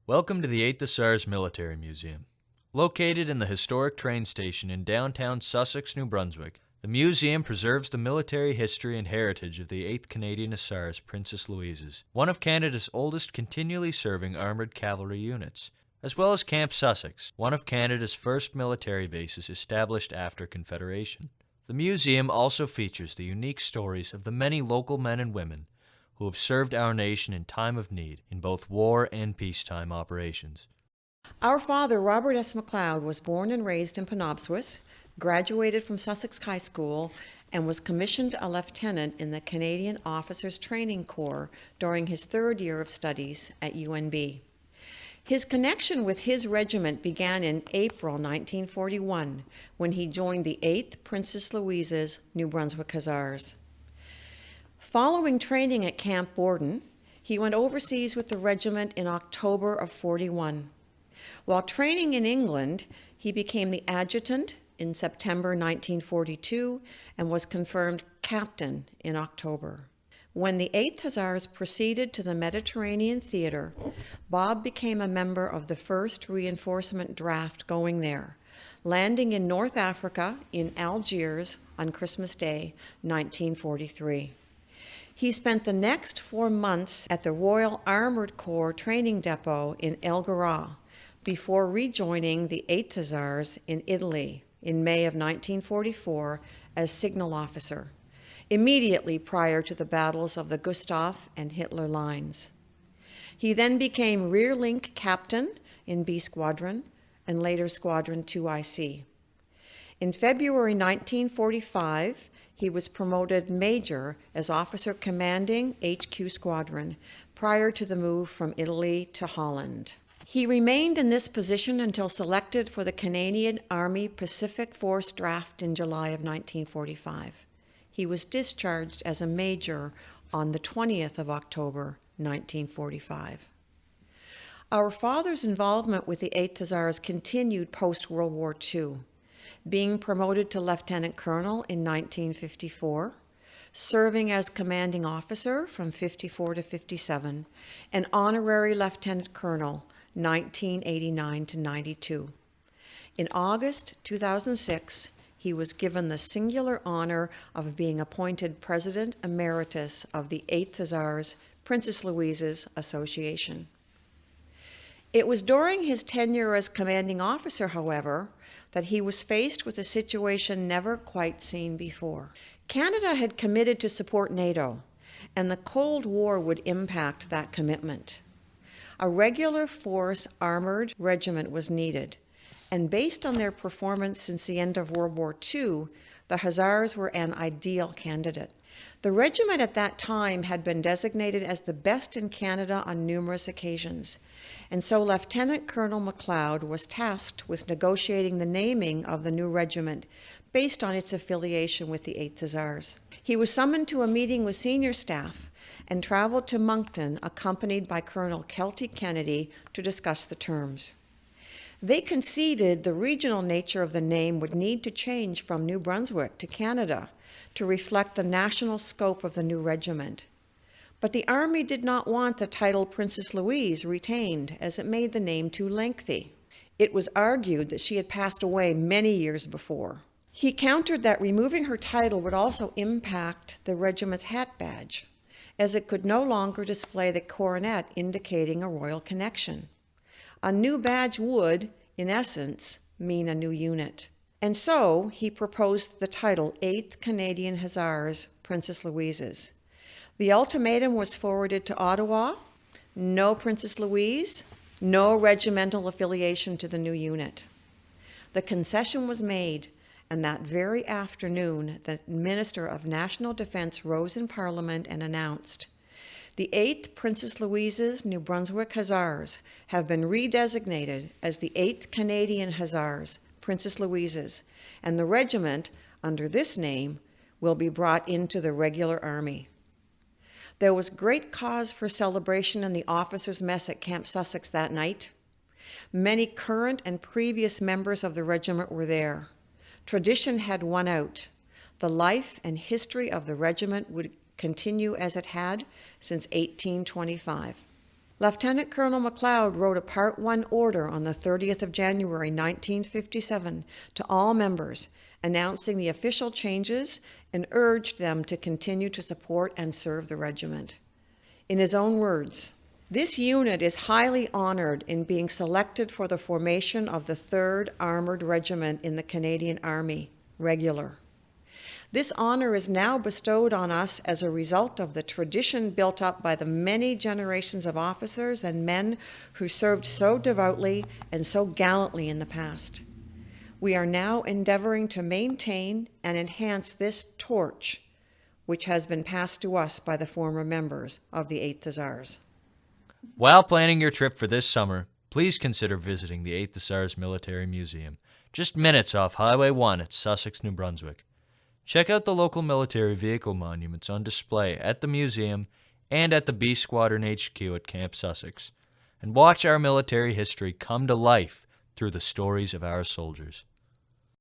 Welcome to the 8th Hussars Military Museum. Located in the historic train station in downtown Sussex, New Brunswick, the museum preserves the military history and heritage of the 8th Canadian Hussars Princess Louise's, one of Canada's oldest continually serving armoured cavalry units, as well as Camp Sussex, one of Canada's first military bases established after Confederation. The museum also features the unique stories of the many local men and women who have served our nation in time of need in both war and peacetime operations. Our father, Robert S. McLeod, was born and raised in Penobscot, graduated from Sussex High School, and was commissioned a lieutenant in the Canadian Officers Training Corps during his third year of studies at UNB. His connection with his regiment began in April 1941, when he joined the 8th Princess Louise's New Brunswick Hussars. Following training at Camp Borden, he went overseas with the regiment in October of 41. While training in England, he became the adjutant in September 1942 and was confirmed captain in October. When the 8th Hussars proceeded to the Mediterranean Theater, Bob became a member of the first reinforcement draft going there, landing in North Africa in Algiers on Christmas Day, 1943. He spent the next 4 months at the Royal Armoured Corps Training Depot in El Ghara before rejoining the 8th Hussars in Italy in May of 1944 as signal officer, immediately prior to the battles of the Gustav and Hitler lines. He then became Rear Link Captain in B Squadron and later Squadron 2IC. In February 1945, he was promoted Major as Officer Commanding HQ Squadron prior to the move from Italy to Holland. He remained in this position until selected for the Canadian Army Pacific Force Draft in July of 1945. He was discharged as a Major on the 20th of October, 1945. Our father's involvement with the 8th Hussars continued post-World War II. Being promoted to Lieutenant Colonel in 1954, serving as commanding officer from 54 to 57, and honorary Lieutenant Colonel 1989 to 92. In August 2006, he was given the singular honor of being appointed President Emeritus of the 8th Hussars Princess Louise's Association. It was during his tenure as commanding officer, however, that he was faced with a situation never quite seen before. Canada had committed to support NATO, and the Cold War would impact that commitment. A regular force armored regiment was needed, and based on their performance since the end of World War II, the Hussars were an ideal candidate. The regiment at that time had been designated as the best in Canada on numerous occasions, and so Lieutenant Colonel McLeod was tasked with negotiating the naming of the new regiment based on its affiliation with the 8th Hussars. He was summoned to a meeting with senior staff and traveled to Moncton accompanied by Colonel Kelty Kennedy to discuss the terms. They conceded the regional nature of the name would need to change from New Brunswick to Canada to reflect the national scope of the new regiment. But the Army did not want the title Princess Louise retained, as it made the name too lengthy. It was argued that she had passed away many years before. He countered that removing her title would also impact the regiment's hat badge, as it could no longer display the coronet indicating a royal connection. A new badge would, in essence, mean a new unit. And so he proposed the title 8th Canadian Hussars Princess Louise's. The ultimatum was forwarded to Ottawa: no Princess Louise, no regimental affiliation to the new unit. The concession was made, and that very afternoon, the Minister of National Defence rose in Parliament and announced, "The 8th Princess Louise's New Brunswick Hussars have been redesignated as the 8th Canadian Hussars Princess Louise's, and the regiment, under this name, will be brought into the regular army." There was great cause for celebration in the officers' mess at Camp Sussex that night. Many current and previous members of the regiment were there. Tradition had won out. The life and history of the regiment would continue as it had since 1825. Lieutenant Colonel McLeod wrote a Part 1 order on the 30th of January 1957 to all members, announcing the official changes and urged them to continue to support and serve the regiment. In his own words, "This unit is highly honored in being selected for the formation of the 3rd Armored Regiment in the Canadian Army, Regular. This honor is now bestowed on us as a result of the tradition built up by the many generations of officers and men who served so devoutly and so gallantly in the past. We are now endeavoring to maintain and enhance this torch, which has been passed to us by the former members of the 8th Hussars." While planning your trip for this summer, please consider visiting the 8th Hussars Military Museum, just minutes off Highway 1 at Sussex, New Brunswick. Check out the local military vehicle monuments on display at the museum and at the B Squadron HQ at Camp Sussex, and watch our military history come to life through the stories of our soldiers.